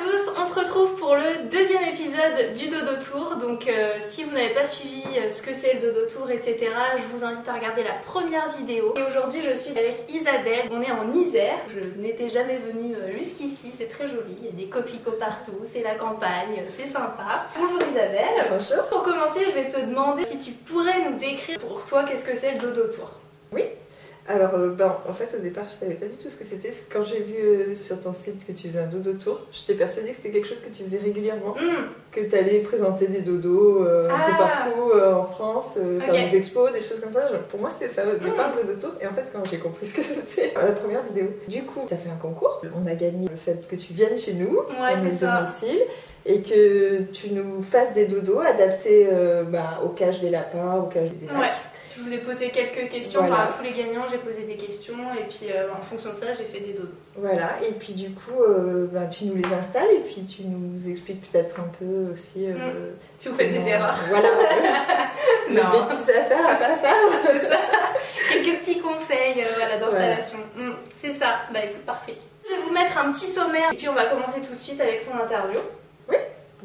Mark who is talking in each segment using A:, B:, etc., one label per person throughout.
A: tous, on se retrouve pour le deuxième épisode du Dodo Tour. Donc si vous n'avez pas suivi ce que c'est le Dodo Tour, etc., je vous invite à regarder la première vidéo. Et aujourd'hui je suis avec Isabelle, on est en Isère. Je n'étais jamais venue jusqu'ici, c'est très joli, il y a des coquelicots partout, c'est la campagne, c'est sympa. Bonjour Isabelle.
B: Bonjour.
A: Pour commencer, je vais te demander si tu pourrais nous décrire pour toi qu'est-ce que c'est le Dodo Tour.
B: Oui. Alors, en fait, au départ, je savais pas du tout ce que c'était. Quand j'ai vu sur ton site que tu faisais un dodo tour, j'étais persuadée que c'était quelque chose que tu faisais régulièrement. Que tu allais présenter des dodos un peu partout en France, faire des expos, des choses comme ça. Genre, pour moi, c'était ça au départ, le dodo tour. Et en fait, quand j'ai compris ce que c'était, la première vidéo, du coup, tu as fait un concours. On a gagné le fait que tu viennes chez nous, à notre domicile, et que tu nous fasses des dodos adaptés aux cages des lapins, aux cages des vaches.
A: Je vous ai posé quelques questions, enfin à tous les gagnants j'ai posé des questions et puis en fonction de ça j'ai fait des dodos.
B: Voilà, et puis du coup tu nous les installes et puis tu nous expliques peut-être un peu aussi...
A: si vous faites des erreurs.
B: Voilà, des petites affaires à pas faire.
A: C'est ça, quelques petits conseils d'installation. C'est ça, bah écoute, parfait. Je vais vous mettre un petit sommaire et puis on va commencer tout de suite avec ton interview.
B: Oui.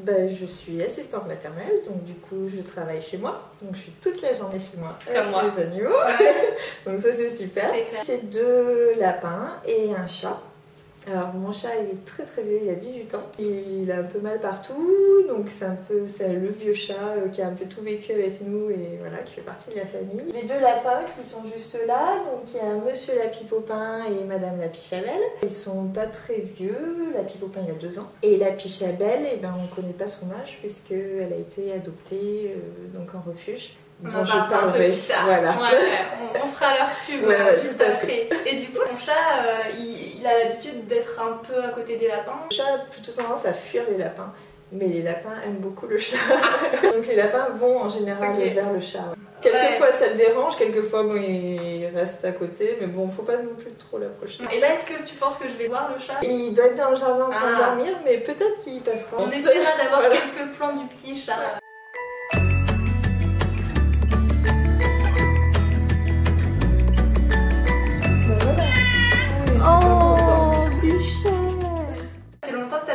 B: Je suis assistante maternelle, donc du coup je travaille chez moi, donc je suis toute la journée chez moi
A: comme moi.
B: Les animaux, donc ça c'est super. J'ai 2 lapins et un chat. Alors mon chat il est très très vieux, il a 18 ans, il a un peu mal partout, donc c'est le vieux chat qui a un peu tout vécu avec nous et voilà, qui fait partie de la famille. Les 2 lapins qui sont juste là, donc il y a monsieur Lapipopin et madame Lapichabelle. Ils sont pas très vieux, Lapipopin il a 2 ans et Lapichabelle, on connaît pas son âge puisqu'elle a été adoptée donc en refuge.
A: On en parlera un peu plus tard.
B: Voilà.
A: On fera leur pub juste après. Et du coup, mon chat, il a l'habitude d'être un peu à côté des lapins.
B: Le chat a plutôt tendance à fuir les lapins, mais les lapins aiment beaucoup le chat. Donc les lapins vont en général vers le chat. Quelquefois ça le dérange, quelquefois il reste à côté, mais bon, faut pas non plus trop l'approcher.
A: Et là, est-ce que tu penses que je vais voir le chat?
B: Il doit être dans le jardin en train de dormir, mais peut-être qu'il passera.
A: On essaiera d'avoir quelques plans du petit chat.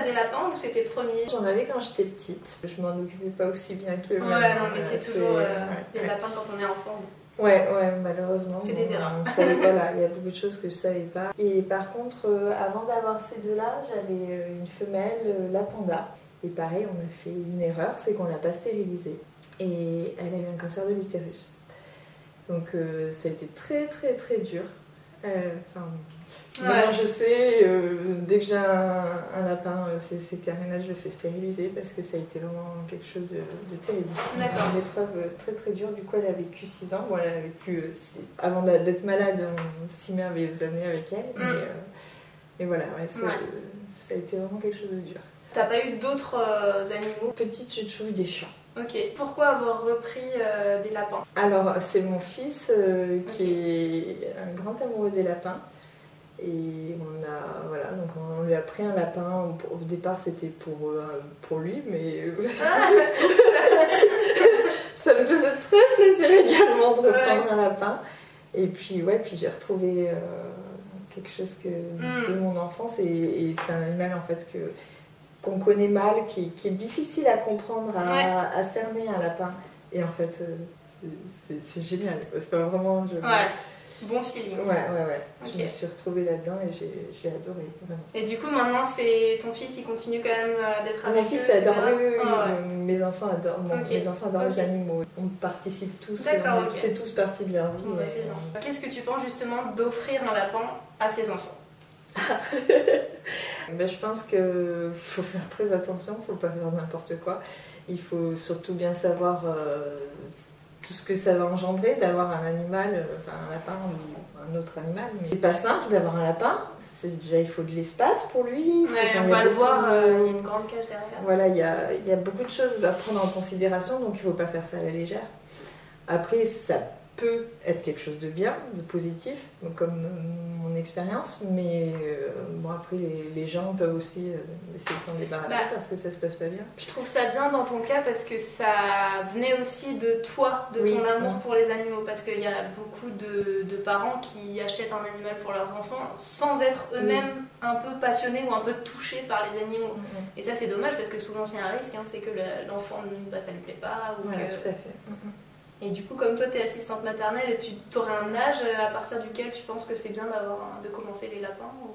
A: Des lapins ou c'était premier?
B: J'en avais quand j'étais petite. Je m'en occupais pas aussi bien que
A: maintenant. Non, mais c'est toujours les lapins quand on est enfant.
B: Ouais, malheureusement.
A: On fait des erreurs.
B: Il y a beaucoup de choses que je savais pas. Et par contre, avant d'avoir ces 2-là, j'avais une femelle, la panda. Et pareil, on a fait une erreur, c'est qu'on l'a pas stérilisée. Et elle a eu un cancer de l'utérus. Donc ça a été très très très dur. Maintenant je sais, dès que j'ai un lapin, c'est Karina, je le fais stériliser parce que ça a été vraiment quelque chose de terrible.
A: D'accord.
B: Une épreuve très très dure, du coup elle a vécu 6 ans, bon, elle a vécu, avant d'être malade, 6 merveilleuses années avec elle, mais voilà, ça a été vraiment quelque chose de dur.
A: T'as pas eu d'autres animaux?
B: Petite, j'ai toujours eu des chats.
A: Ok. Pourquoi avoir repris des lapins?
B: Alors c'est mon fils qui est un grand amoureux des lapins. Et donc on lui a pris un lapin. Au départ c'était pour lui, mais ça me faisait très plaisir également de reprendre un lapin. Et puis j'ai retrouvé quelque chose de mon enfance et c'est un animal en fait qu'on connaît mal, qui est difficile à comprendre, à cerner, un lapin. Et en fait c'est génial. C'est pas vraiment...
A: Bon feeling.
B: Ouais. Okay. Je me suis retrouvée là-dedans et j'ai adoré, vraiment.
A: Et du coup, maintenant, ton fils, il continue quand même d'être avec eux?
B: Mon fils adore, mes enfants adorent, mes enfants adorent les animaux. On participe tous, on fait tous partie de leur vie.
A: Qu'est-ce que tu penses justement d'offrir un lapin à ses enfants?
B: Je pense qu'il faut faire très attention, il ne faut pas faire n'importe quoi. Il faut surtout bien savoir... tout ce que ça va engendrer d'avoir un animal, un lapin ou un autre animal. Mais c'est pas simple d'avoir un lapin. Déjà, il faut de l'espace pour lui.
A: On va le voir, il y a une grande cage derrière.
B: Voilà, il y a beaucoup de choses à prendre en considération, donc il faut pas faire ça à la légère. Après, ça peut être quelque chose de bien, de positif, comme mon expérience, mais bon après les gens peuvent aussi essayer de s'en débarrasser parce que ça se passe pas bien.
A: Je trouve ça bien dans ton cas parce que ça venait aussi de toi, de ton amour pour les animaux, parce qu'il y a beaucoup de parents qui achètent un animal pour leurs enfants sans être eux-mêmes un peu passionnés ou un peu touchés par les animaux. Et ça c'est dommage parce que souvent il y a un risque, c'est que l'enfant ça lui plaît pas. Ou
B: tout à fait.
A: Et du coup, comme toi, tu es assistante maternelle, tu aurais un âge à partir duquel tu penses que c'est bien de commencer les lapins ou...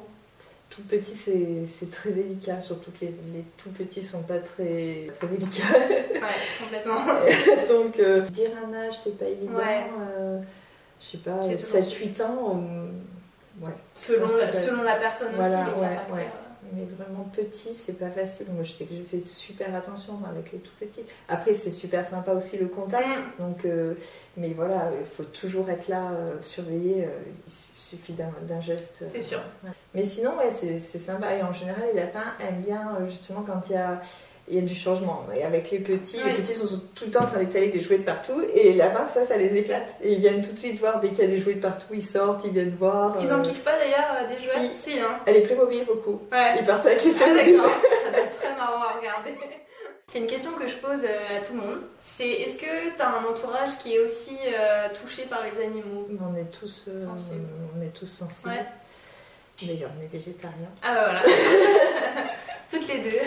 B: Tout petit, c'est très délicat, surtout que les tout petits sont pas très délicats.
A: Ouais, complètement.
B: Donc, dire un âge, c'est pas évident.
A: Ouais.
B: Je sais pas, 7-8 ans. Ouais.
A: Selon la personne aussi, les caractères.
B: Ouais. Mais vraiment petit, c'est pas facile. Moi, je sais que je fais super attention avec les tout petits. Après, c'est super sympa aussi le contact. Donc, mais voilà, il faut toujours être là, surveiller. Il suffit d'un geste.
A: C'est sûr.
B: Mais sinon, ouais, c'est sympa. Et en général, les lapins aiment bien justement quand il y a du changement. Et avec les petits sont tout le temps en train d'étaler des jouets de partout. Et les lapins, ça les éclate. Et ils viennent tout de suite voir dès qu'il y a des jouets de partout. Ils sortent, ils viennent voir.
A: Ils en piquent pas d'ailleurs des jouets? Si, hein.
B: Elle est Playmobil beaucoup.
A: Ouais.
B: Ils partent avec les Playmobil.
A: D'accord. Ça doit être très marrant à regarder. C'est une question que je pose à tout le monde. C'est est-ce que tu as un entourage qui est aussi touché par les animaux?
B: On est tous sensibles.
A: Ouais.
B: D'ailleurs, on est végétariens.
A: Ah bah voilà. Toutes les deux.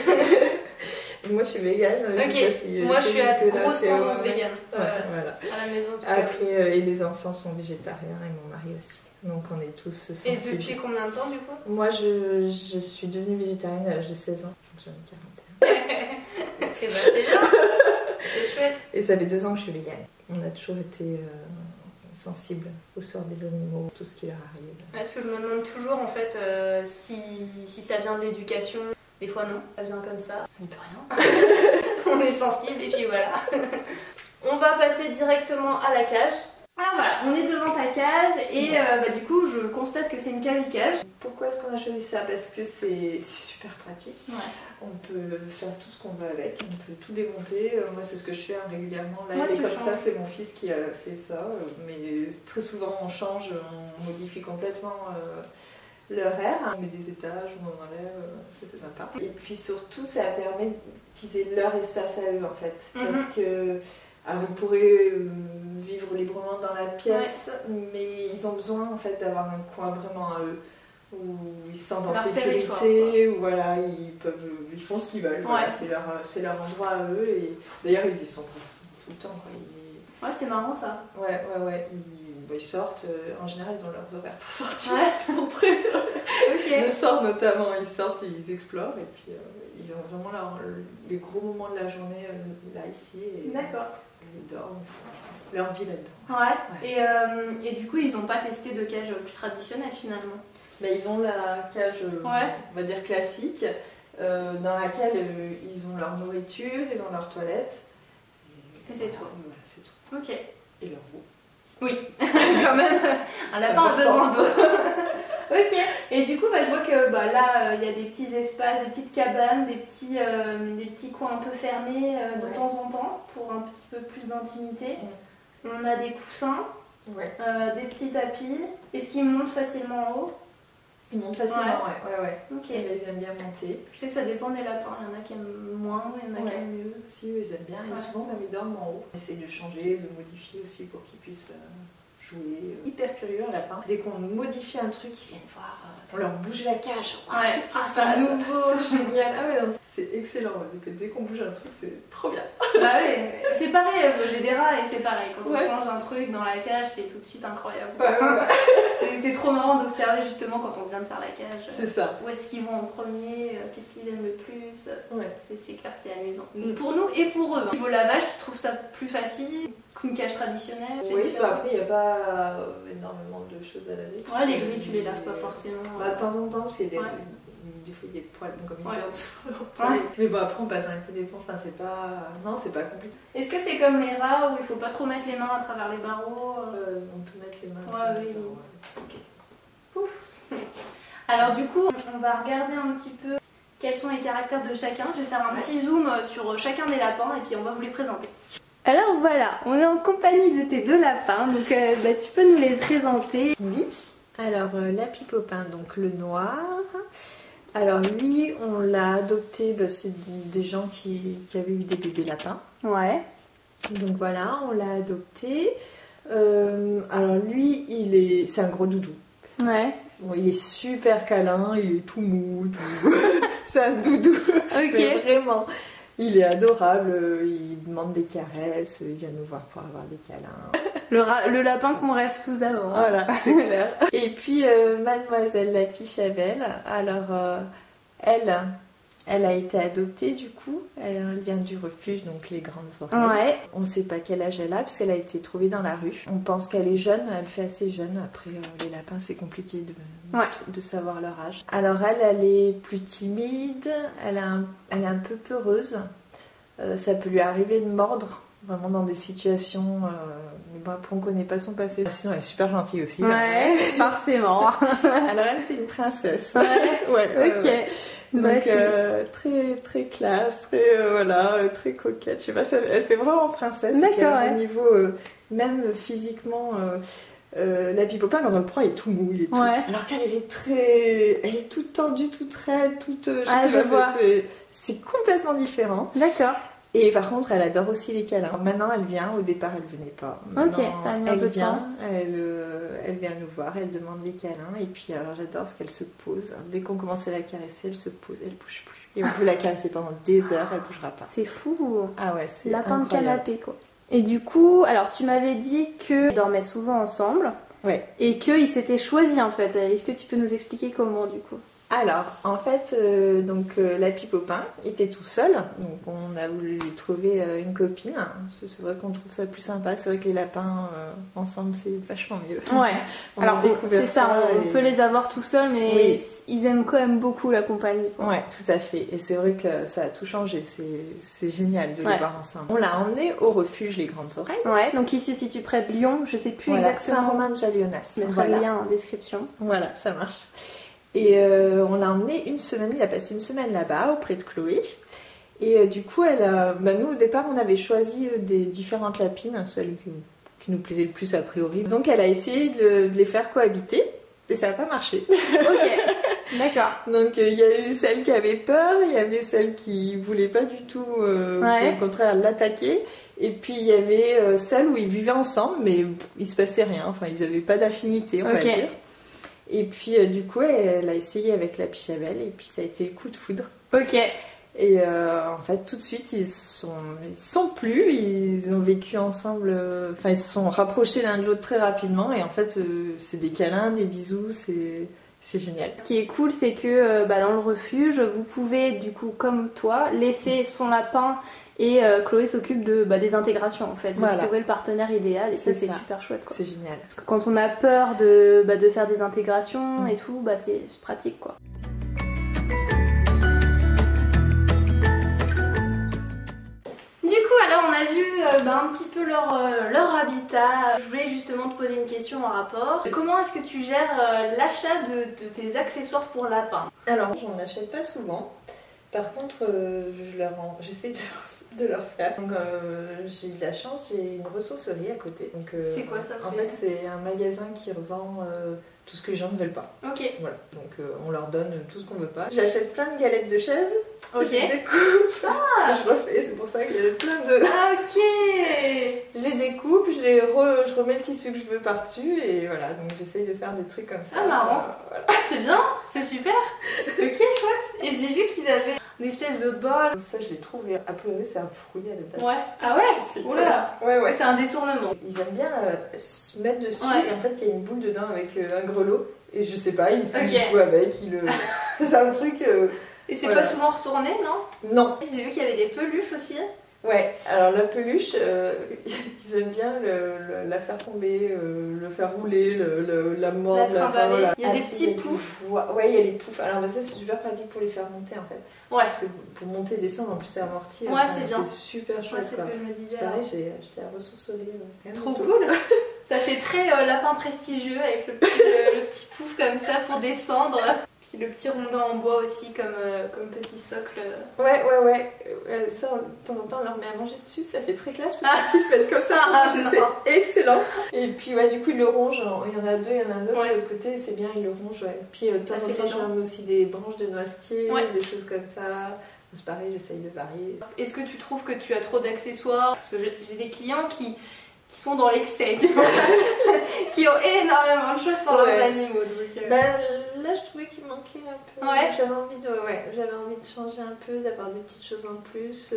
B: Moi, je suis végane.
A: Ok. Moi, je suis à grosse tendance végane.
B: Voilà.
A: À la maison. En tout cas,
B: après, et les enfants sont végétariens et mon mari aussi. Donc, on est tous sensibles.
A: Et depuis combien de temps, du coup?
B: Moi, je suis devenue végétarienne à l'âge de 16 ans. Donc, j'en ai 41.
A: Et bah, c'est bien. C'est chouette.
B: Et ça fait 2 ans que je suis végane. On a toujours été sensible au sort des animaux, tout ce qui leur arrive.
A: Parce que je me demande toujours, en fait, si ça vient de l'éducation. Des fois non, ça vient comme ça, on ne peut rien. On est sensible et puis voilà. On va passer directement à la cage. Alors voilà, on est devant ta cage et du coup je constate que c'est une cage.
B: Pourquoi est-ce qu'on a choisi ça? Parce que c'est super pratique.
A: Ouais.
B: On peut faire tout ce qu'on veut avec, on peut tout démonter. Moi c'est ce que je fais régulièrement. Là,
A: Ouais,
B: et comme ça, c'est mon fils qui a fait ça. Mais très souvent on change, on modifie complètement l'horaire. On met des étages, on en enlève, c'est sympa. Et puis surtout ça permet qu'ils aient leur espace à eux en fait. Parce que alors ils pourraient vivre librement dans la pièce, mais ils ont besoin en fait d'avoir un coin vraiment à eux où ils se sentent en sécurité, où voilà, ils font ce qu'ils veulent. Voilà, c'est leur endroit à eux et d'ailleurs ils y sont tout le temps. Quoi.
A: Ouais, c'est marrant ça.
B: Ouais. Ils sortent, en général ils ont leurs horaires pour sortir. Ils sont très... Le soir notamment, ils sortent, ils explorent et puis ils ont vraiment les gros moments de la journée là ici.
A: D'accord.
B: Ils dorment, leur vie là-dedans.
A: Ouais. Et du coup, ils n'ont pas testé de cage plus traditionnelle finalement?
B: Mais ils ont la cage, on va dire classique, dans laquelle ils ont leur nourriture, ils ont leur toilette.
A: Et c'est tout.
B: Voilà, c'est tout.
A: Ok.
B: Et leur eau.
A: Oui, quand même. Un lapin a besoin d'eau. Ok. Et du coup, je vois que là, il y a des petits espaces, des petites cabanes, des petits coins un peu fermés de temps en temps pour un petit peu plus d'intimité. On a des coussins, des petits tapis. Est-ce qu'ils montent facilement en haut?
B: Ils montent facilement, ouais.
A: Ok.
B: Ils aiment bien monter.
A: Je sais que ça dépend des lapins. Il y en a qui aiment moins, il y en a qui aiment mieux.
B: Si, eux, ils aiment bien. Et souvent, même ils dorment en haut. On essaie de changer, de modifier aussi pour qu'ils puissent jouer. Hyper curieux, un lapin. Dès qu'on modifie un truc, ils viennent voir. On leur bouge la cage. Qu'est-ce qui se passe?
A: Nouveau.
B: C'est génial. Ah ouais, non, c'est excellent. Dès qu'on bouge un truc, c'est trop bien.
A: Bah oui, c'est pareil. J'ai des rats et c'est pareil. Quand on change un truc dans la cage, c'est tout de suite incroyable. C'est trop marrant d'observer justement quand on vient de faire la cage.
B: C'est ça.
A: Où est-ce qu'ils vont en premier? Qu'est-ce qu'ils aiment le plus? C'est clair que c'est amusant.
B: Mm.
A: Pour nous et pour eux. Au niveau lavage, tu trouves ça plus facile qu'une cage traditionnelle?
B: Oui, après il n'y a pas énormément de choses à laver.
A: Ouais, les grilles tu les laves pas forcément.
B: De temps en temps, parce qu'il y a des poils comme ils
A: Ouais.
B: Mais bon, après on passe un coup d'éponge, enfin c'est pas... Non, c'est pas compliqué.
A: Est-ce que c'est comme les rats où il faut pas trop mettre les mains à travers les barreaux?
B: On peut mettre les mains.
A: Oui. Ok. Ouf. Alors du coup, on va regarder un petit peu quels sont les caractères de chacun. Je vais faire un petit zoom sur chacun des lapins et puis on va vous les présenter. Alors voilà, on est en compagnie de tes 2 lapins, donc tu peux nous les présenter.
B: Oui, alors Lapi Popin, donc le noir. Alors lui, on l'a adopté, c'est des gens qui avaient eu des bébés lapins.
A: Ouais.
B: Donc voilà, on l'a adopté. Alors lui, c'est un gros doudou.
A: Ouais.
B: Bon, il est super câlin, il est tout mou, tout... c'est un doudou.
A: Ok.
B: Mais vraiment, il est adorable, il demande des caresses, il vient nous voir pour avoir des câlins.
A: Le lapin qu'on rêve tous d'avoir.
B: Voilà, c'est clair. Et puis mademoiselle Lapi Chabelle, alors elle a été adoptée du coup, elle vient du refuge, donc les grandes oreilles.
A: Ouais.
B: On ne sait pas quel âge elle a parce qu'elle a été trouvée dans la rue. On pense qu'elle est jeune, elle fait assez jeune. Après les lapins c'est compliqué de savoir leur âge. Alors elle est plus timide, elle est un peu peureuse. Ça peut lui arriver de mordre, vraiment dans des situations... mais bon après on connaît pas son passé. Sinon elle est super gentille aussi.
A: Ouais, forcément.
B: Alors elle c'est une princesse.
A: Ouais. Ok.
B: Ouais. Donc très très classe, très très coquette. Je sais pas, elle fait vraiment princesse.
A: D'accord.
B: Au niveau même physiquement, Lapi Popin quand on le prend il est tout mou, il est tout.
A: Ouais.
B: Alors qu'elle elle est toute tendue, toute raide, toute.
A: Je vois.
B: C'est complètement différent.
A: D'accord.
B: Et par contre, elle adore aussi les câlins. Maintenant, elle vient. Au départ, elle venait pas. Maintenant,
A: ok, ça a mis un peu de temps.
B: Elle vient nous voir, elle demande des câlins. Et puis, alors, j'adore ce qu'elle se pose. Dès qu'on commence à la caresser, elle se pose, elle bouge plus. Et on peut la caresser pendant des heures, elle bougera pas.
A: C'est fou.
B: Ah ouais, c'est
A: lapin de
B: incroyable.
A: canapé, quoi. Et du coup, alors, tu m'avais dit qu'ils dormaient souvent ensemble.
B: Ouais.
A: Et qu'ils s'étaient choisis, en fait. Est-ce que tu peux nous expliquer comment, du coup?
B: Alors, en fait, Lapi Popin était tout seul, donc on a voulu lui trouver une copine. C'est vrai qu'on trouve ça plus sympa, c'est vrai que les lapins ensemble c'est vachement mieux.
A: Ouais, alors c'est ça, on
B: et...
A: peut les avoir tout seuls, mais oui. Ils aiment quand même beaucoup la compagnie. Quoi.
B: Ouais, tout à fait, et c'est vrai que ça a tout changé, c'est génial de les voir ensemble. On l'a emmené au refuge Les Grandes Oreilles.
A: Ouais, donc ici se situe près de Lyon, je sais plus exactement.
B: Saint-Romain-de-Jalionnas.
A: Je mettrai le lien en description.
B: Voilà, ça marche. Et on l'a emmené une semaine, il a passé une semaine là-bas auprès de Chloé. Et du coup, nous au départ, on avait choisi des différentes lapines, celles qui nous plaisaient le plus a priori. Donc elle a essayé de les faire cohabiter et ça n'a pas marché.
A: Ok, d'accord.
B: Donc il y a eu celle qui avait peur, il y avait celle qui voulait pas du tout, au contraire, l'attaquer. Et puis il y avait celle où ils vivaient ensemble, mais il se passait rien, enfin ils n'avaient pas d'affinité, on va dire. Et puis du coup elle a essayé avec Lapi Chabelle et puis ça a été le coup de foudre.
A: Ok.
B: Et en fait tout de suite ils sont plus, ils ont vécu ensemble, ils se sont rapprochés l'un de l'autre très rapidement et en fait c'est des câlins, des bisous, c'est génial.
A: Ce qui est cool c'est que dans le refuge vous pouvez du coup comme toi laisser son lapin et Chloé s'occupe des intégrations en fait, de trouver le partenaire idéal et ça c'est super chouette quoi.
B: C'est génial.
A: Parce que quand on a peur de faire des intégrations et tout, c'est pratique quoi. Du coup alors on a vu un petit peu leur habitat. Je voulais justement te poser une question en rapport. Comment est-ce que tu gères l'achat de tes accessoires pour lapin?
B: Alors j'en achète pas souvent. Par contre j'essaie de leur faire. Donc j'ai de la chance, j'ai une ressourcerie à côté.
A: C'est quoi ça?
B: En fait c'est un magasin qui revend tout ce que les gens ne veulent pas.
A: Ok.
B: Voilà, donc on leur donne tout ce qu'on veut pas. J'achète plein de galettes de chaises.
A: Ok.
B: Je découpe. Je refais, c'est pour ça qu'il y a plein de...
A: Ok.
B: Je les découpe, je remets le tissu que je veux par-dessus et voilà, donc j'essaye de faire des trucs comme ça.
A: Ah marrant.
B: Voilà.
A: C'est bien, c'est super. Ok, chouette. Et j'ai vu qu'ils avaient une espèce de bol.
B: Ça je l'ai trouvé, a priori c'est un fruit à la base.
A: Ouais. Ah ouais. Oula.
B: Ouais.
A: C'est un détournement.
B: Ils aiment bien se mettre dessus et en fait il y a une boule dedans avec un grelot et je sais pas, ils jouent avec, c'est un truc...
A: Et c'est pas souvent retourné, non?
B: Non.
A: J'ai vu qu'il y avait des peluches aussi.
B: Ouais, alors la peluche, ils aiment bien la faire tomber, le faire rouler, la mordre,
A: la trimballer.
B: Voilà.
A: Il y a des petits poufs.
B: Ouais, il y a les poufs. Alors ça c'est super pratique pour les faire monter en fait.
A: Ouais.
B: Parce que pour monter et descendre, en plus c'est amorti.
A: Ouais, c'est bien.
B: C'est super chouette.
A: Ouais, c'est ce que je me disais.
B: Pareil, j'ai acheté la ressourcerie.
A: Trop cool. Ça fait très lapin prestigieux avec le petit pouf comme ça pour descendre. Puis Puis le petit rondin en bois aussi comme petit socle.
B: Ouais. Ça, de temps en temps, on leur met à manger dessus, ça fait très classe parce qu'ils puissent mettre comme ça. C'est excellent. Et puis, ouais, du coup, ils le rongent. Il y en a deux, il y en a un autre de l'autre côté, c'est bien, ils le rongent. Ouais. Puis, de temps en temps, je leur mets aussi des branches de noisetier, des choses comme ça. C'est pareil, j'essaye de varier.
A: Est-ce que tu trouves que tu as trop d'accessoires? Parce que j'ai des clients qui sont dans l'excès, tu vois, qui ont énormément de choses pour leurs animaux. Donc,
B: là, je trouvais qu'il manquait un peu.
A: Ouais.
B: J'avais envie de changer un peu, d'avoir des petites choses en plus.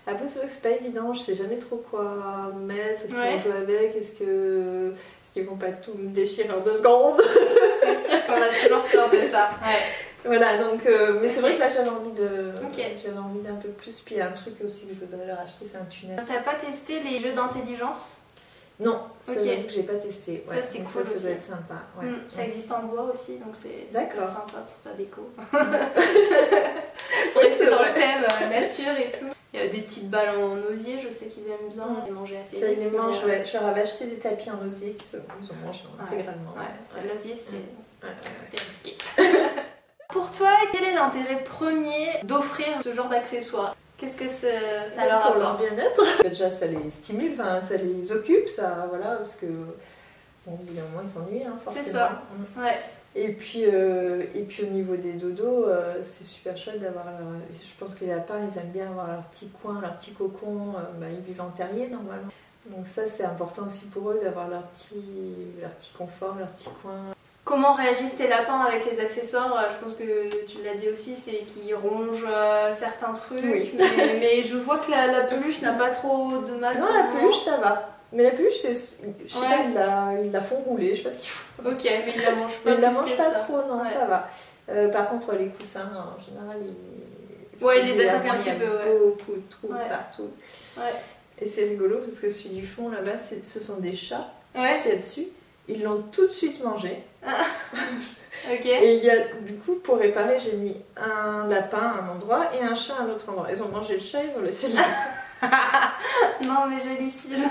B: Après, c'est vrai que c'est pas évident, je sais jamais trop quoi mettre, est-ce qu'on joue avec, est-ce qu'ils vont pas tout me déchirer en 2 secondes?
A: C'est sûr qu'on a toujours peur de ça. Ouais.
B: Voilà, donc, mais c'est vrai que là j'avais envie d'un peu plus. Puis il y a un truc aussi que je voudrais leur acheter, c'est un tunnel.
A: T'as pas testé les jeux d'intelligence?
B: Non, c'est vrai que j'ai pas testé.
A: Ça c'est cool,
B: ça doit être sympa. Ouais.
A: Ça existe en bois aussi, donc c'est sympa pour ta déco. Pour rester dans le thème nature et tout. Il y a des petites balles en osier, je sais qu'ils aiment bien les manger assez vite.
B: Ça, ils les mangent, je leur avais acheté des tapis en osier qui ils en mangent intégralement.
A: L'osier c'est risqué. Pour toi, quel est l'intérêt premier d'offrir ce genre d'accessoires? Qu'est-ce que ça leur apporte?
B: Pour leur bien-être. Déjà, ça les stimule, ça les occupe, ça, voilà, parce que bon, au bout d'un moment, ils s'ennuient, forcément.
A: C'est ça. Ouais.
B: Et puis au niveau des dodos, c'est super chouette d'avoir leur... Je pense que les lapins, ils aiment bien avoir leur petit coin, leur petit cocon. Ils vivent en terrier, normalement. Donc ça, c'est important aussi pour eux d'avoir leur petit confort, leur petit coin.
A: Comment réagissent tes lapins avec les accessoires? Je pense que tu l'as dit aussi, c'est qu'ils rongent certains trucs.
B: Oui.
A: Mais je vois que la peluche n'a pas trop de mal.
B: Non, la peluche, ça va. Mais la peluche, je sais pas, ils la font rouler, je sais pas ce qu'ils font.
A: Ok, mais ils la mangent pas.
B: Mais ils la mangent pas trop, non, ça va. Par contre, les coussins, en général,
A: ils les attaquent un petit peu.
B: Il y a beaucoup de trous partout. Ouais. Et c'est rigolo parce que celui du fond, là-bas, ce sont des chats qu'il y a dessus. Ils l'ont tout de suite mangé.
A: Ok.
B: Et il y a, du coup, pour réparer, j'ai mis un lapin à un endroit et un chat à un autre endroit. Ils ont mangé le chat, ils ont laissé le lapin.
A: Non, mais j'hallucine.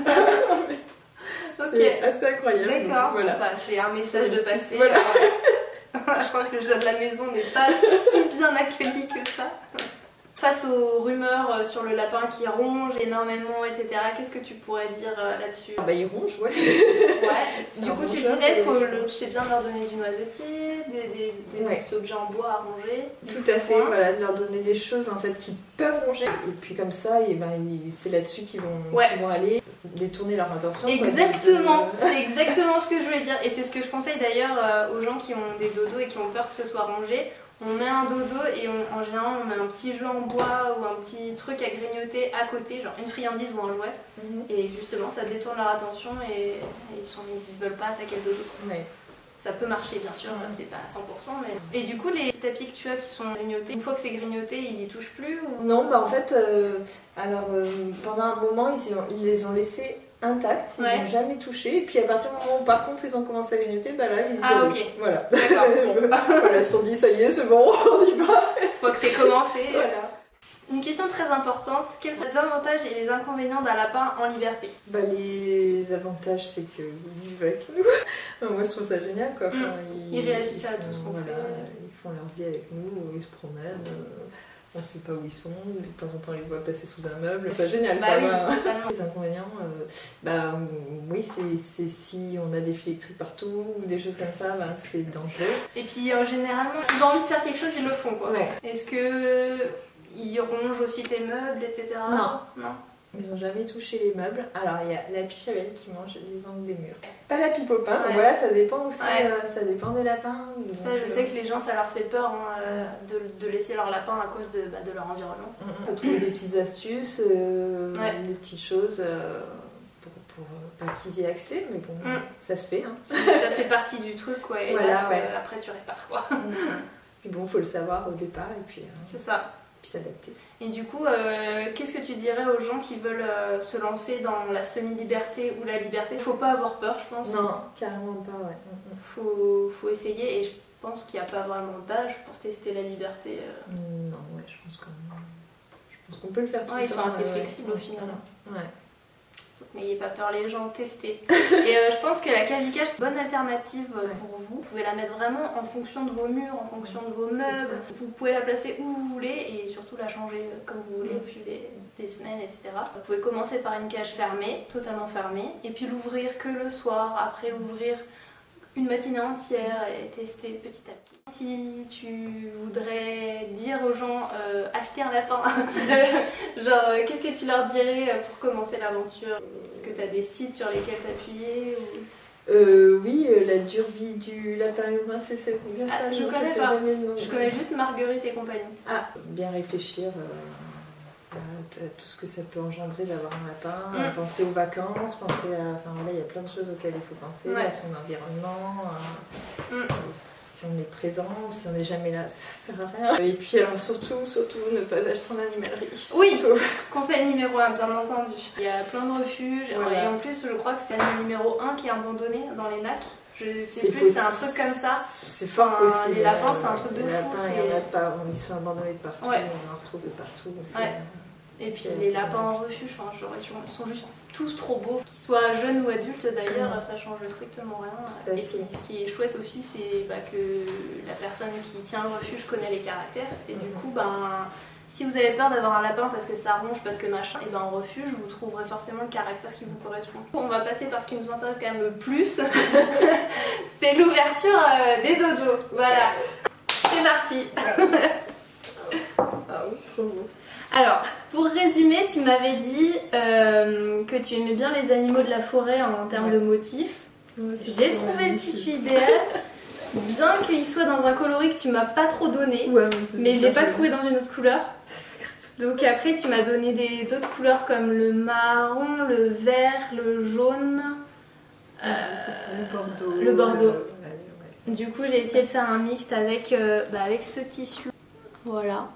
B: C'est assez incroyable.
A: D'accord.
B: Voilà.
A: C'est un message de passer.
B: Voilà.
A: Je crois que le chat de la maison n'est pas si bien accueilli que ça. Face aux rumeurs sur le lapin qui ronge énormément, etc., qu'est-ce que tu pourrais dire là-dessus?
B: Il ronge, ouais.
A: Du coup, tu disais, c'est bien de leur donner du noisetier, des objets en bois à ronger.
B: Tout à fait, voilà, de leur donner des choses en fait qui peuvent ronger. Et puis comme ça, c'est là-dessus qu'ils vont aller détourner leur attention.
A: Exactement, c'est exactement ce que je voulais dire. Et c'est ce que je conseille d'ailleurs aux gens qui ont des dodos et qui ont peur que ce soit rongé. On met un dodo et en général on met un petit jeu en bois ou un petit truc à grignoter à côté, genre une friandise ou un jouet. Et justement ça détourne leur attention et ils veulent pas attaquer le dodo.
B: Ouais.
A: Ça peut marcher bien sûr, c'est pas à 100%. Mais... Et du coup les petits tapis que tu as qui sont grignotés, une fois que c'est grignoté ils y touchent plus ou...
B: Non, en fait, pendant un moment ils les ont laissés intacts, ils n'ont jamais touché. Et puis à partir du moment où par contre ils ont commencé à grignoter, là ils
A: ok.
B: Voilà.
A: D'accord.
B: Voilà, ils se sont dit ça y est, c'est bon, on y va.
A: Faut que c'est commencé.
B: Voilà.
A: Une question très importante, quels sont les avantages et les inconvénients d'un lapin en liberté?
B: Les avantages, c'est qu'ils vivent avec nous. Moi, je trouve ça génial, quoi.
A: Ils réagissent à tout ce qu'on fait.
B: Ils font leur vie avec nous, ils se promènent. On ne sait pas où ils sont, de temps en temps, ils les voient passer sous un meuble. C'est génial,
A: totalement.
B: Les inconvénients, oui, c'est si on a des fils électriques partout ou des choses comme ça, c'est dangereux.
A: Et puis, généralement, s'ils ont envie de faire quelque chose, ils le font, quoi. Ouais. Est-ce que ils rongent aussi tes meubles, etc.
B: Non. Ils n'ont jamais touché les meubles. Alors, il y a la pichavelle qui mange les angles des murs. Pas la pipopin, donc voilà, ça dépend aussi, ça dépend des lapins.
A: Ça, je sais que les gens, ça leur fait peur de laisser leur lapin à cause de leur environnement.
B: Il faut trouver des petites astuces, des petites choses pour pas qu'ils y aient accès, mais bon, ça se fait.
A: Ça fait partie du truc, quoi, et là, après tu répares, quoi.
B: Puis bon, il faut le savoir au départ, et puis...
A: c'est ça.
B: Puis s'adapter.
A: Et du coup, qu'est-ce que tu dirais aux gens qui veulent se lancer dans la semi-liberté ou la liberté? Faut pas avoir peur, je pense.
B: Non, carrément pas, ouais.
A: Faut essayer, et je pense qu'il n'y a pas vraiment d'âge pour tester la liberté.
B: Non, ouais, je pense qu'on peut le faire tout le temps.
A: Ils sont assez flexibles au final.
B: Ouais.
A: n'ayez pas peur les gens, testez. Et je pense que la clavicage c'est une bonne alternative pour vous. Vous pouvez la mettre vraiment en fonction de vos murs, en fonction de vos meubles. Vous pouvez la placer où vous voulez et surtout la changer comme vous voulez au fil des semaines, etc. Vous pouvez commencer par une cage fermée, totalement fermée, et puis l'ouvrir que le soir, après l'ouvrir une matinée entière et tester petit à petit. Si tu voudrais dire aux gens acheter un lapin, genre qu'est-ce que tu leur dirais pour commencer l'aventure? Est-ce que tu as des sites sur lesquels t'appuyer ou...
B: Oui, la dure vie du lapin humain, c'est bien ça.
A: Je connais pas. Je connais juste Marguerite et compagnie.
B: Ah, bien réfléchir à tout ce que ça peut engendrer d'avoir un lapin, penser aux vacances, penser à... Enfin voilà, il y a plein de choses auxquelles il faut penser, à son environnement, si on est présent, si on n'est jamais là, ça sert à rien. Et puis alors surtout, ne pas acheter en animalerie.
A: Oui, conseil numéro 1, bien entendu. Il y a plein de refuges, et en plus je crois que c'est le numéro 1 qui est abandonné dans les NAC. Je sais plus, c'est un truc comme ça.
B: C'est fort possible.
A: Les lapins, c'est un truc de fou.
B: Les lapins, il y en a pas, ils sont abandonnés de partout, on en retrouve de partout.
A: Et puis les lapins en refuge, ils sont juste tous trop beaux. Qu'ils soient jeunes ou adultes d'ailleurs, ça change strictement rien. Et puis ce qui est chouette aussi, c'est que la personne qui tient le refuge connaît les caractères. Et du coup, si vous avez peur d'avoir un lapin parce que ça ronge, parce que machin, et en refuge, vous trouverez forcément le caractère qui vous correspond. On va passer par ce qui nous intéresse quand même le plus. C'est l'ouverture des dodos. Voilà. C'est parti.
B: Ah oui, trop beau.
A: Alors, pour résumer, tu m'avais dit que tu aimais bien les animaux de la forêt en termes de motifs. J'ai trouvé le tissu idéal, bien qu'il soit dans un coloris que tu m'as pas trop donné, mais je l'ai pas trouvé dans une autre couleur. Donc après, tu m'as donné d'autres couleurs comme le marron, le vert, le jaune, le bordeaux. Du coup, j'ai essayé de faire un mixte avec ce tissu. Voilà.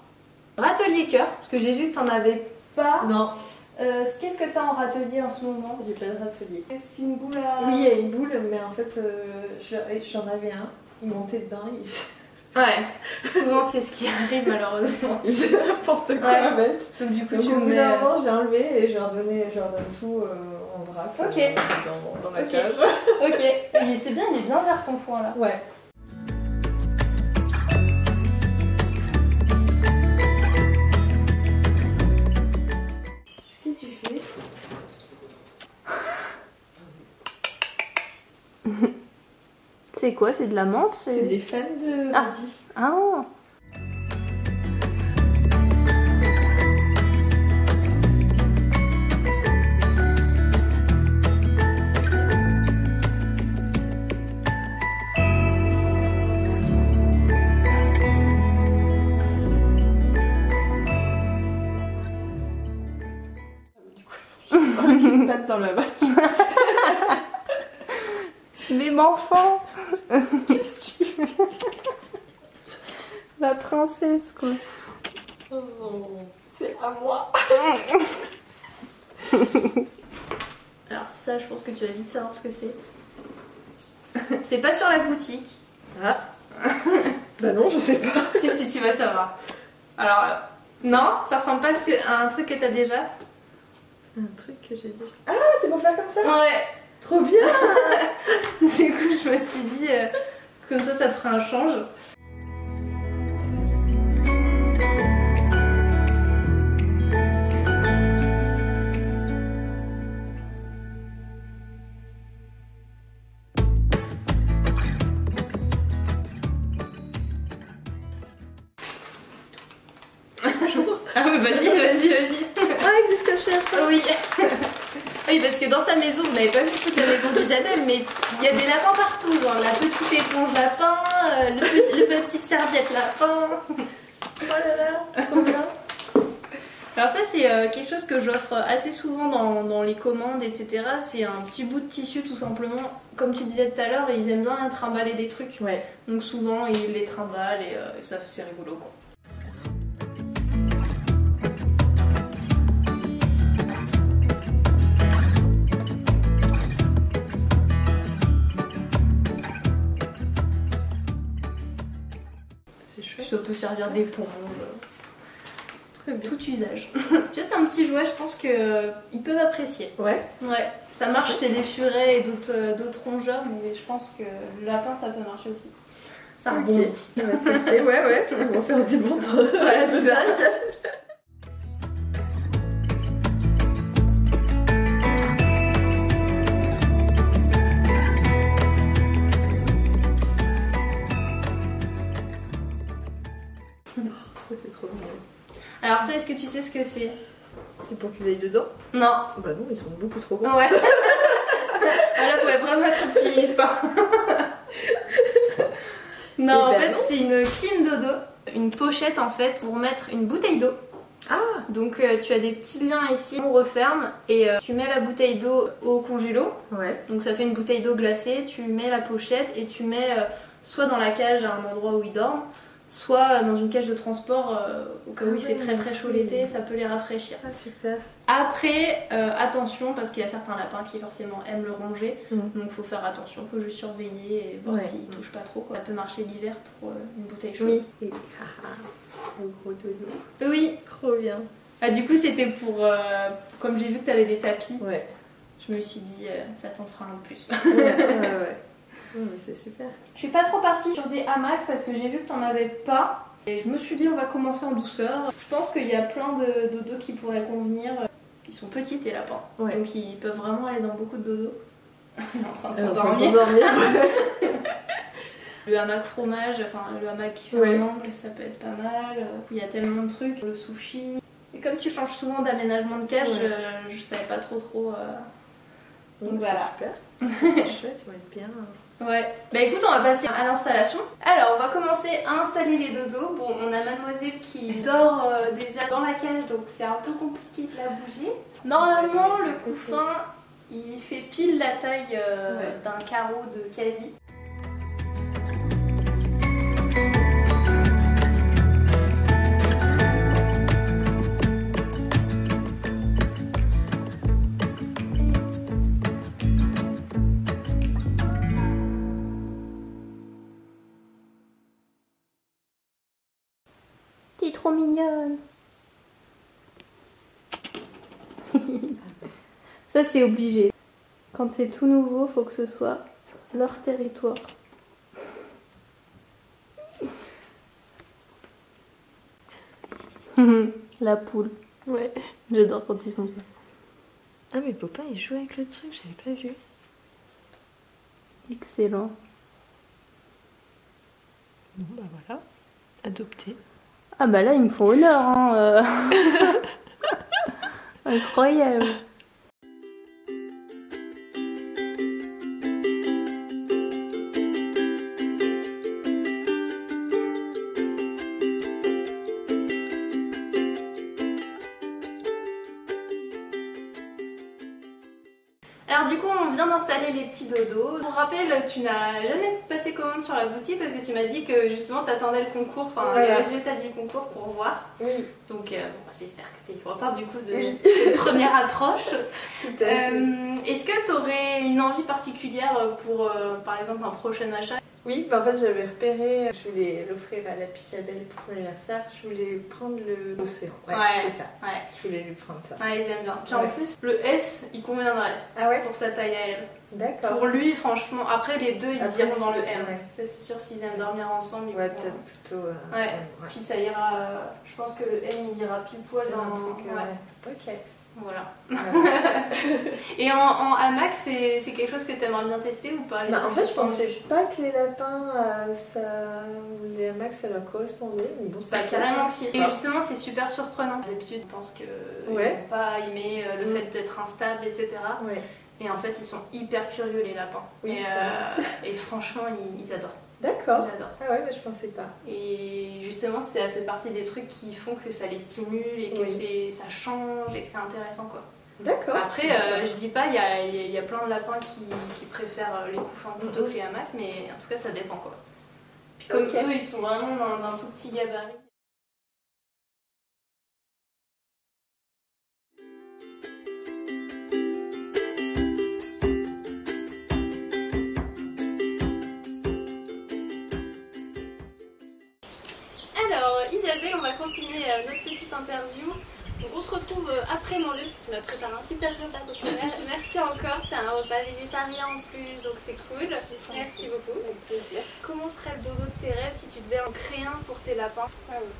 A: Râtelier cœur, parce que j'ai vu que t'en avais pas.
B: Non.
A: Qu'est-ce que t'as en râtelier en ce moment?
B: J'ai pas de râtelier.
A: C'est une boule à...
B: Oui, il y a une boule, mais en fait, j'en avais un. Il montait dedans.
A: Ouais, souvent c'est ce qui arrive malheureusement.
B: Il faisait n'importe quoi avec.
A: Donc du coup,
B: au bout d'un moment, je l'ai enlevé et je leur donne tout en vrac dans ma cage.
A: Ok, c'est bien, il est bien vert ton foin là.
B: Ouais.
A: C'est quoi? C'est de la menthe?
B: C'est des fans de radis.
A: Ah.
B: Une patte dans la bac.
A: Mais mon enfant.
B: Qu'est-ce que tu fais?
A: La princesse quoi.
B: Oh, c'est à moi.
A: Alors ça, je pense que tu vas vite savoir ce que c'est. C'est pas sur la boutique.
B: Ah. Bah non, je sais pas.
A: Si, tu vas savoir. Alors, non, ça ressemble pas à un truc que t'as déjà.
B: Un truc que j'ai déjà... Ah, c'est pour faire comme ça?
A: Ouais.
B: Trop bien.
A: Du coup, je me suis dit, comme ça te fera un change. Ah mais vas-y.
B: Ah, avec du scotch à fin.
A: Oui. Oui, parce que dans sa maison, vous n'avez pas vu toute la maison d'Isabelle, mais il y a des lapins partout, genre la petite éponge lapin, la petite serviette lapin. Oh là là, trop bien. Alors ça c'est quelque chose que j'offre assez souvent dans les commandes, etc. C'est un petit bout de tissu tout simplement, comme tu disais tout à l'heure, ils aiment bien trimballer des trucs.
B: Ouais.
A: Donc souvent ils les trimballent et ça c'est rigolo quoi. Ça peut servir d'éponge.
B: Très bien.
A: Tout usage. C'est un petit jouet, je pense qu'ils peuvent apprécier.
B: Ouais.
A: Ouais. Ça marche chez des furets et d'autres rongeurs, mais je pense que le lapin, ça peut marcher aussi. Ça rebondit.
B: On va tester, ouais. On va faire des bons temps.
A: Voilà, c'est ça.
B: Ça c'est trop bien.
A: Alors ça, est-ce que tu sais ce que c'est?
B: C'est pour qu'ils aillent dedans?
A: Non.
B: Bah non, ils sont beaucoup trop grands.
A: Ouais. Voilà, faut vraiment être optimiste. Hein. Non, en fait, c'est une clean dodo. Une pochette en fait pour mettre une bouteille d'eau.
B: Ah.
A: Donc tu as des petits liens ici, on referme et tu mets la bouteille d'eau au congélo.
B: Ouais.
A: Donc ça fait une bouteille d'eau glacée, tu mets la pochette et tu mets soit dans la cage à un endroit où ils dorment, soit dans une cage de transport au cas où il fait très très chaud l'été, ça peut les rafraîchir.
B: Ah super.
A: Après, attention parce qu'il y a certains lapins qui forcément aiment le ronger, donc faut faire attention, faut juste surveiller et voir s'ils touchent pas trop. Quoi. Ça peut marcher l'hiver pour une bouteille chaude.
B: Oui. Et le gros dodo.
A: Oui.
B: Trop bien.
A: Ah, du coup c'était pour, comme j'ai vu que tu avais des tapis,
B: ouais.
A: Je me suis dit ça t'en fera un plus.
B: ouais. Mais c'est super.
A: Je suis pas trop partie sur des hamacs parce que j'ai vu que t'en avais pas. Et je me suis dit on va commencer en douceur. Je pense qu'il y a plein de dodos qui pourraient convenir. Ils sont petits tes lapins. Ouais. Donc ils peuvent vraiment aller dans beaucoup de dodos. Il est en train de s'endormir. Le hamac fromage, enfin le hamac qui fait un angle, ça peut être pas mal. Il y a tellement de trucs. Le sushi. Et comme tu changes souvent d'aménagement de cage, je savais pas trop. Donc voilà.
B: C'est super. C'est chouette, ça va être bien.
A: Ouais, bah écoute, on va passer à l'installation. Alors, on va commencer à installer les dodos. Bon, on a mademoiselle qui dort déjà dans la cage, donc c'est un peu compliqué de la bouger. Normalement, le couffin, il fait pile la taille d'un carreau de cavie. T'es trop mignonne. Ça c'est obligé. Quand c'est tout nouveau, faut que ce soit leur territoire. La poule.
B: Ouais.
A: J'adore quand ils font ça.
B: Ah mais Popin il joue avec le truc, j'avais pas vu.
A: Excellent.
B: Bon bah voilà. Adopté.
A: Ah bah là ils me font honneur hein. Incroyable. Alors du coup on vient d'installer les petits dodos. Pour rappel, tu n'as jamais passé commande sur la boutique parce que tu m'as dit que justement tu attendais le concours, enfin les résultats du concours pour voir. Oui. Donc bon, j'espère que tu es contente du coup de cette première approche.
B: Tout à fait.
A: Est-ce que tu aurais une envie particulière pour par exemple un prochain achat?
B: Oui, bah en fait j'avais repéré, je voulais l'offrir à la Pichabelle pour son anniversaire, je voulais prendre le océan. Ouais, c'est ça. Ouais. Je voulais lui prendre ça.
A: Ah, ils aiment bien. Puis en plus, le S, il conviendrait pour sa taille à elle.
B: D'accord.
A: Pour lui, franchement, après les deux, ils iront dans le M. Ça, c'est sûr, s'ils aiment dormir ensemble, ils
B: peut-être plutôt.
A: Puis ça ira, je pense que le M, il ira pile poil dans
B: un truc. Ok.
A: Voilà. Et en hamac, c'est quelque chose que tu aimerais bien tester ou pas?
B: En fait, je pensais pas que les lapins, les hamacs, ça leur correspondait. Mais bon,
A: bah, carrément que si. Et justement, c'est super surprenant. D'habitude, je pense qu'ils ne vont pas aimer le fait d'être instable, etc. Et en fait, ils sont hyper curieux, les lapins. Oui, et franchement, ils adorent.
B: D'accord. Ah ouais, mais je pensais pas.
A: Et justement, ça fait partie des trucs qui font que ça les stimule et que ça change et que c'est intéressant, quoi. D'accord. Après, je dis pas, il y a plein de lapins qui préfèrent les couffins plutôt que les hamacs, mais en tout cas, ça dépend, quoi. Puis comme eux, ils sont vraiment d'un tout petit gabarit. Alors, Isabelle, on va continuer notre petite interview. Donc on se retrouve après manger parce que tu m'as préparé un super repas populaire. Merci encore, c'est un repas végétarien en plus, donc c'est cool. Merci beaucoup.
B: Avec plaisir.
A: Comment serait le dodo de tes rêves si tu devais en créer un pour tes lapins?
B: Ah oui.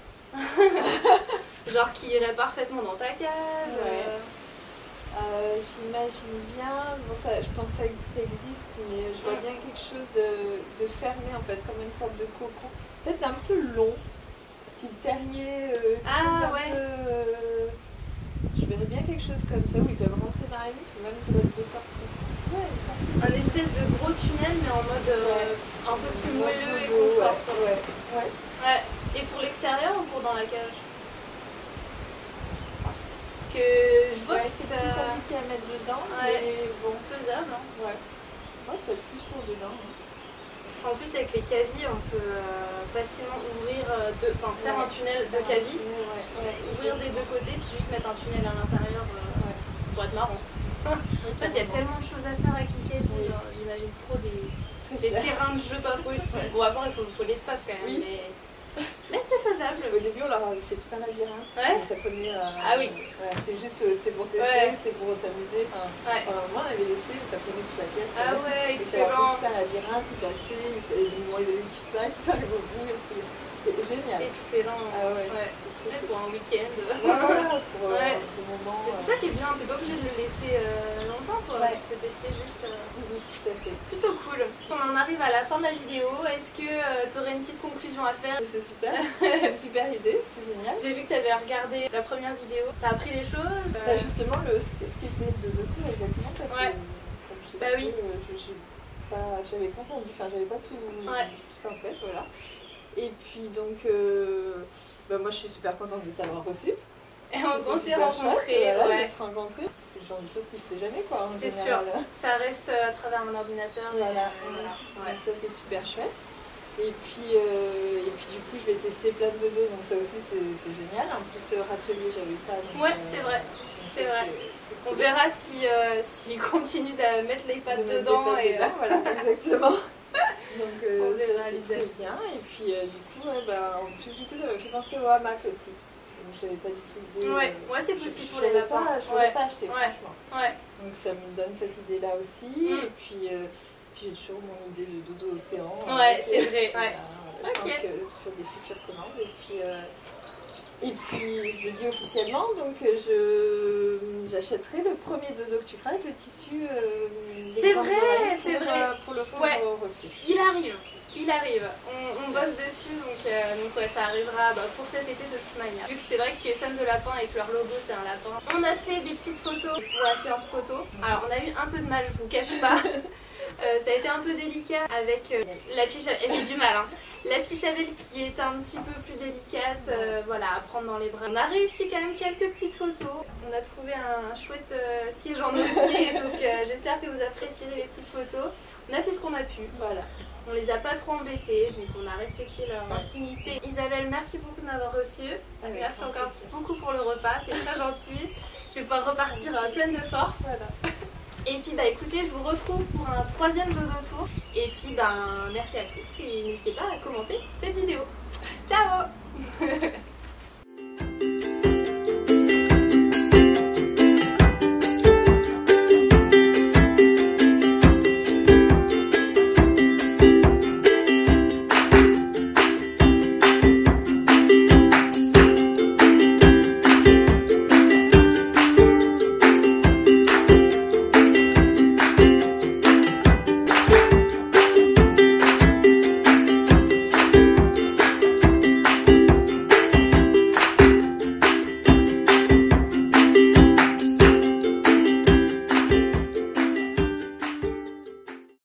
A: Genre qui irait parfaitement dans ta cave.
B: Ouais. J'imagine bien, bon ça, je pense que ça existe, mais je vois bien quelque chose de fermé en fait, comme une sorte de cocon. Peut-être un peu long, style terrier, je verrais bien quelque chose comme ça où ils peuvent rentrer dans la vitre ou même de sortie. Ouais, une sortie.
A: Un espèce de gros tunnel mais en mode un peu plus moelleux et confort. Ouais. Et pour l'extérieur ou pour dans la cage? Parce que je vois que
B: c'est plus compliqué à mettre dedans, mais bon.
A: Faisable. Hein.
B: Ouais, peut-être plus pour dedans.
A: En plus avec les cavies on peut facilement ouvrir, faire un tunnel de cavies, ouvrir des deux côtés puis juste mettre un tunnel à l'intérieur, ça pourrait être marrant. En fait il y a tellement de choses à faire avec une cavie, j'imagine trop des terrains de jeu pas possibles. Bon à part il faut l'espace quand même, mais c'est faisable.
B: Au début on leur a fait tout un labyrinthe, ça prenait...
A: Ah oui.
B: C'était pour tester, c'était pour s'amuser. Pendant un moment on avait laissé, ça prenait toute la pièce.
A: Ah ouais, excellent.
B: Ils avaient fait tout un labyrinthe, ils passaient, et du moment ils avaient le cul-de-sac, ils arrivaient au bout et tout. C'était génial.
A: Excellent.
B: Ah ouais.
A: Peut-être pour un week-end.
B: Pour des moments...
A: Mais c'est ça qui est bien, t'es pas obligé de le laisser longtemps, quoi. Tu peux tester juste...
B: tout à fait.
A: Plutôt cool. On en arrive à la fin de la vidéo. Est-ce que tu aurais une petite conclusion à faire?
B: C'est super, super idée, c'est génial.
A: J'ai vu que tu avais regardé la première vidéo. T'as appris les choses
B: Justement, ce qui était de tour exactement parce que comme je j'avais confondu, j'avais pas tout en tête, voilà. Et puis donc, moi je suis super contente de t'avoir reçu.
A: Et on s'est rencontrés,
B: de se rencontrer. C'est le genre de choses qui se fait jamais, quoi.
A: C'est sûr, ça reste à travers un ordinateur.
B: Voilà. Donc ça c'est super chouette. Et puis du coup je vais tester plein de dodos, donc ça aussi c'est génial. En plus râtelier j'avais pas. Donc,
A: c'est vrai. C'est vrai. On verra s'il continue de mettre les pattes dedans.
B: Voilà, exactement. Donc
A: on verra l'usage
B: bien. Et puis du coup, en plus du coup ça m'a fait penser au hamac aussi. Donc je n'avais pas du tout idée.
A: Ouais, c'est possible pour les lapins.
B: Je ne l'avais pas acheté franchement.
A: Ouais.
B: Donc ça me donne cette idée là aussi. Et puis j'ai toujours mon idée de dodo océan.
A: C'est vrai.
B: Je pense que sur des futures commandes. Et puis je le dis officiellement, donc j'achèterai le premier dodo que tu feras avec le tissu.
A: C'est vrai.
B: Pour le fond au refus.
A: Il arrive. On bosse dessus, donc ça arrivera pour cet été de toute manière. Vu que c'est vrai que tu es fan de lapin et que leur logo c'est un lapin. On a fait des petites photos pour la séance photo. Alors on a eu un peu de mal, je vous cache pas. Ça a été un peu délicat avec la fiche à... J'ai du mal, hein. La fiche à belle qui est un petit peu plus délicate, à prendre dans les bras. On a réussi quand même quelques petites photos. On a trouvé un chouette siège en osier, donc j'espère que vous apprécierez les petites photos. On a fait ce qu'on a pu, On les a pas trop embêtés, donc on a respecté leur intimité. Isabelle, merci beaucoup de m'avoir reçue. Merci encore beaucoup pour le repas, c'est très gentil. Je vais pouvoir repartir pleine de force. Et puis écoutez, je vous retrouve pour un troisième dodo tour. Et puis merci à tous et n'hésitez pas à commenter.